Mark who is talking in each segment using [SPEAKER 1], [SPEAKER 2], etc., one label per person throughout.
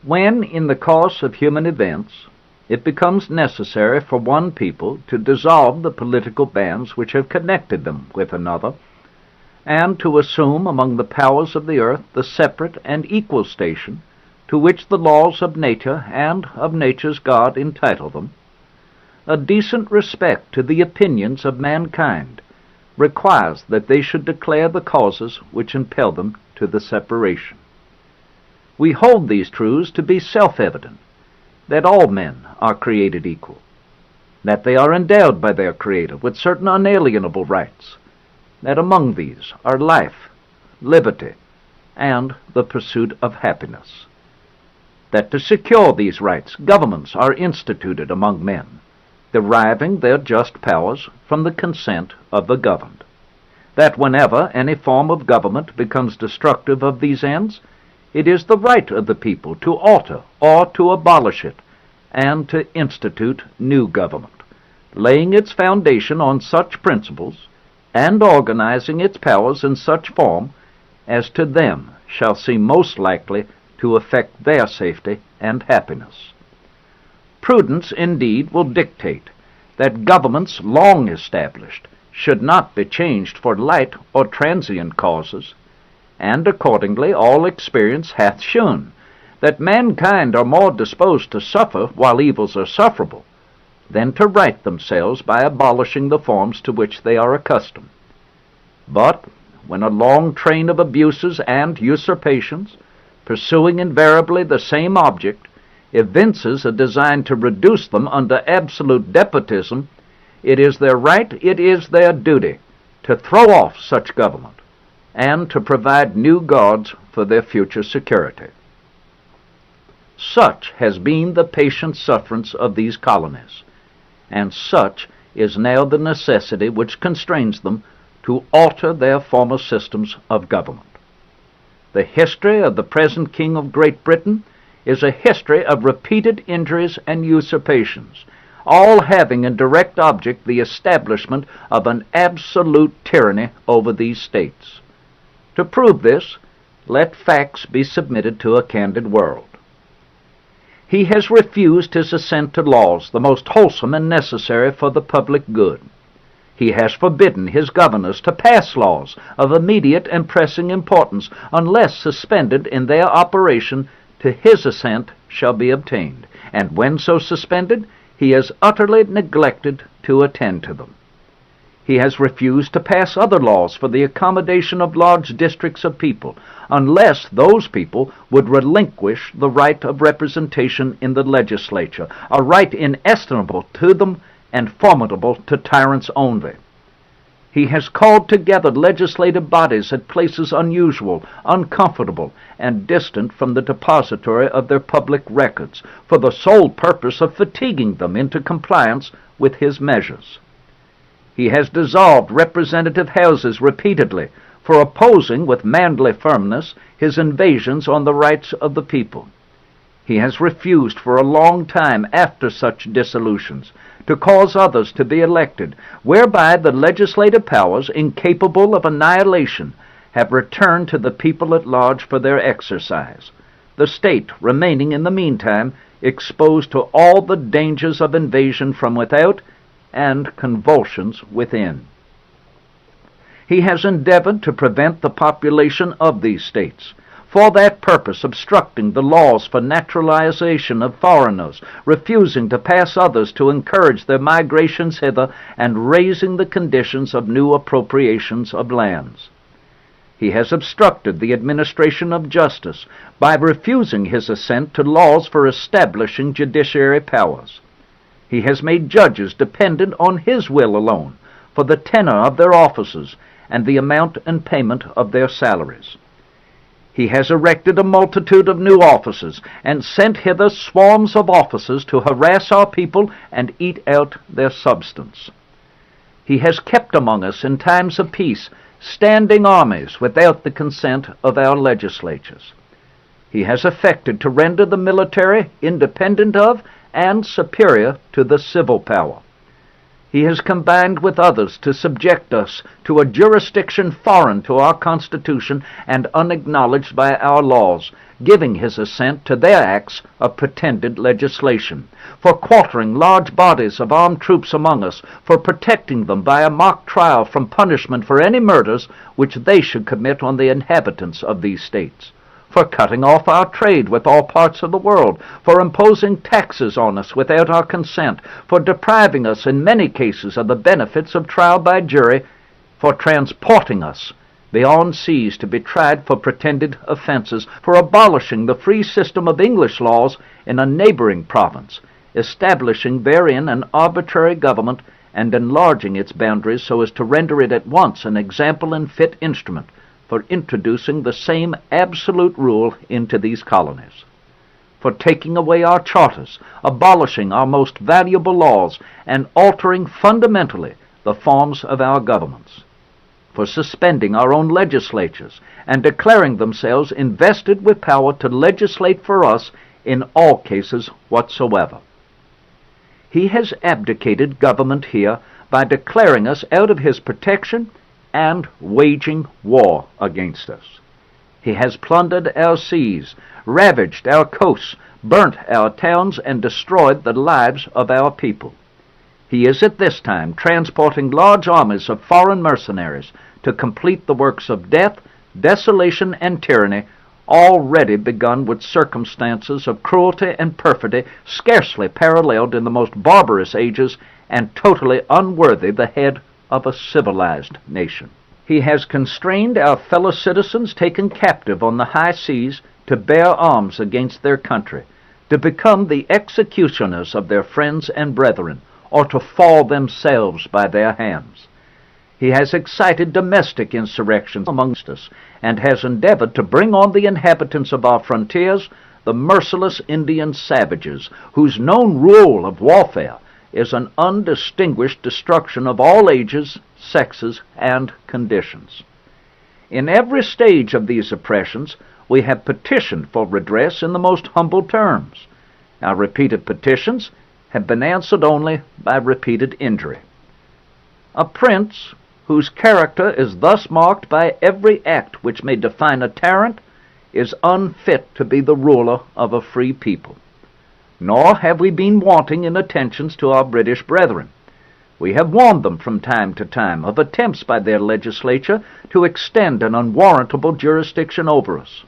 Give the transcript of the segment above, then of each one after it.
[SPEAKER 1] When, in the course of human events, it becomes necessary for one people to dissolve the political bands which have connected them with another, and to assume among the powers of the earth the separate and equal station to which the laws of nature and of nature's God entitle them, a decent respect to the opinions of mankind requires that they should declare the causes which impel them to the separation. We hold these truths to be self-evident, that all men are created equal, that they are endowed by their Creator with certain unalienable rights, that among these are life, liberty, and the pursuit of happiness, that to secure these rights governments are instituted among men, deriving their just powers from the consent of the governed, that whenever any form of government becomes destructive of these ends, it is the right of the people to alter or to abolish it, and to institute new government, laying its foundation on such principles, and organizing its powers in such form as to them shall seem most likely to affect their safety and happiness. Prudence, indeed, will dictate that governments long established should not be changed for light or transient causes, and accordingly all experience hath shewn that mankind are more disposed to suffer while evils are sufferable than to right themselves by abolishing the forms to which they are accustomed. But when a long train of abuses and usurpations, pursuing invariably the same object, evinces a design to reduce them under absolute despotism, it is their right, it is their duty, to throw off such government, and to provide new gods for their future security. Such has been the patient sufferance of these colonies, and such is now the necessity which constrains them to alter their former systems of government. The history of the present King of Great Britain is a history of repeated injuries and usurpations, all having in direct object the establishment of an absolute tyranny over these states. To prove this, let facts be submitted to a candid world. He has refused his assent to laws the most wholesome and necessary for the public good. He has forbidden his governors to pass laws of immediate and pressing importance unless suspended in their operation till his assent shall be obtained, and when so suspended, he has utterly neglected to attend to them. He has refused to pass other laws for the accommodation of large districts of people, unless those people would relinquish the right of representation in the legislature, a right inestimable to them and formidable to tyrants only. He has called together legislative bodies at places unusual, uncomfortable, and distant from the depository of their public records, for the sole purpose of fatiguing them into compliance with his measures. He has dissolved representative houses repeatedly for opposing with manly firmness his invasions on the rights of the people. He has refused for a long time after such dissolutions to cause others to be elected, whereby the legislative powers, incapable of annihilation, have returned to the people at large for their exercise, the state remaining in the meantime exposed to all the dangers of invasion from without and convulsions within. He has endeavored to prevent the population of these states, for that purpose obstructing the laws for naturalization of foreigners, refusing to pass others to encourage their migrations hither, and raising the conditions of new appropriations of lands. He has obstructed the administration of justice by refusing his assent to laws for establishing judiciary powers. He has made judges dependent on his will alone for the tenure of their offices and the amount and payment of their salaries. He has erected a multitude of new offices and sent hither swarms of officers to harass our people and eat out their substance. He has kept among us in times of peace standing armies without the consent of our legislatures. He has affected to render the military independent of and superior to the civil power. He has combined with others to subject us to a jurisdiction foreign to our Constitution and unacknowledged by our laws, giving his assent to their acts of pretended legislation, for quartering large bodies of armed troops among us, for protecting them by a mock trial from punishment for any murders which they should commit on the inhabitants of these states, for cutting off our trade with all parts of the world, for imposing taxes on us without our consent, for depriving us in many cases of the benefits of trial by jury, for transporting us beyond seas to be tried for pretended offenses, for abolishing the free system of English laws in a neighboring province, establishing therein an arbitrary government, and enlarging its boundaries so as to render it at once an example and fit instrument for introducing the same absolute rule into these colonies, for taking away our charters, abolishing our most valuable laws, and altering fundamentally the forms of our governments, for suspending our own legislatures and declaring themselves invested with power to legislate for us in all cases whatsoever. He has abdicated government here by declaring us out of his protection and waging war against us. He has plundered our seas, ravaged our coasts, burnt our towns, and destroyed the lives of our people. He is at this time transporting large armies of foreign mercenaries to complete the works of death, desolation, and tyranny, already begun with circumstances of cruelty and perfidy scarcely paralleled in the most barbarous ages, and totally unworthy the head of a civilized nation. He has constrained our fellow citizens taken captive on the high seas to bear arms against their country, to become the executioners of their friends and brethren, or to fall themselves by their hands. He has excited domestic insurrections amongst us, and has endeavored to bring on the inhabitants of our frontiers the merciless Indian savages, whose known rule of warfare is an undistinguished destruction of all ages, sexes, and conditions. In every stage of these oppressions, we have petitioned for redress in the most humble terms. Our repeated petitions have been answered only by repeated injury. A prince whose character is thus marked by every act which may define a tyrant is unfit to be the ruler of a free people. Nor have we been wanting in attentions to our British brethren. We have warned them from time to time of attempts by their legislature to extend an unwarrantable jurisdiction over us.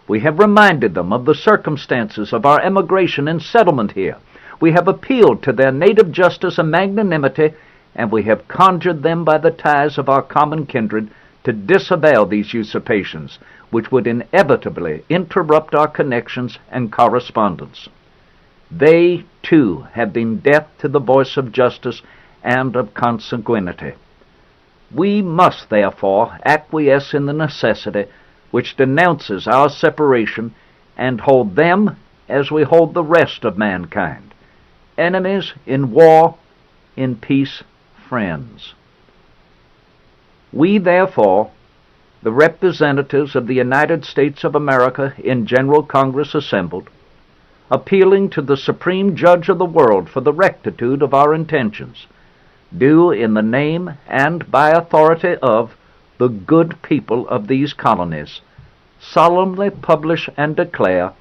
[SPEAKER 1] We have reminded them of the circumstances of our emigration and settlement here. We have appealed to their native justice and magnanimity, and we have conjured them by the ties of our common kindred to disavow these usurpations, which would inevitably interrupt our connections and correspondence. They, too, have been deaf to the voice of justice and of consanguinity. We must, therefore, acquiesce in the necessity which denounces our separation, and hold them as we hold the rest of mankind, enemies in war, in peace, friends. We, therefore, the representatives of the United States of America in General Congress assembled, appealing to the Supreme Judge of the world for the rectitude of our intentions, do in the name and by authority of the good people of these colonies solemnly publish and declare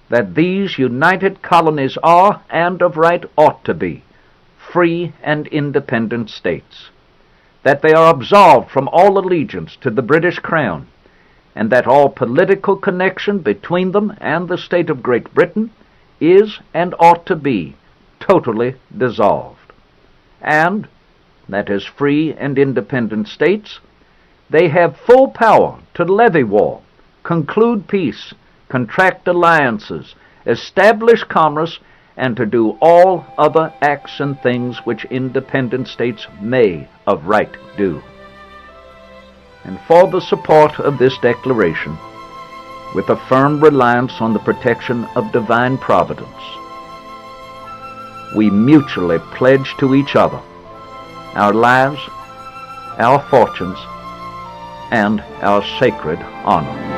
[SPEAKER 1] that these united colonies are, and of right ought to be, free and independent states, that they are absolved from all allegiance to the British Crown, and that all political connection between them and the state of Great Britain is and ought to be totally dissolved, and that as free and independent states they have full power to levy war, conclude peace, contract alliances, establish commerce, and to do all other acts and things which independent states may of right do. And for the support of this declaration, with a firm reliance on the protection of divine providence, we mutually pledge to each other our lives, our fortunes, and our sacred honor.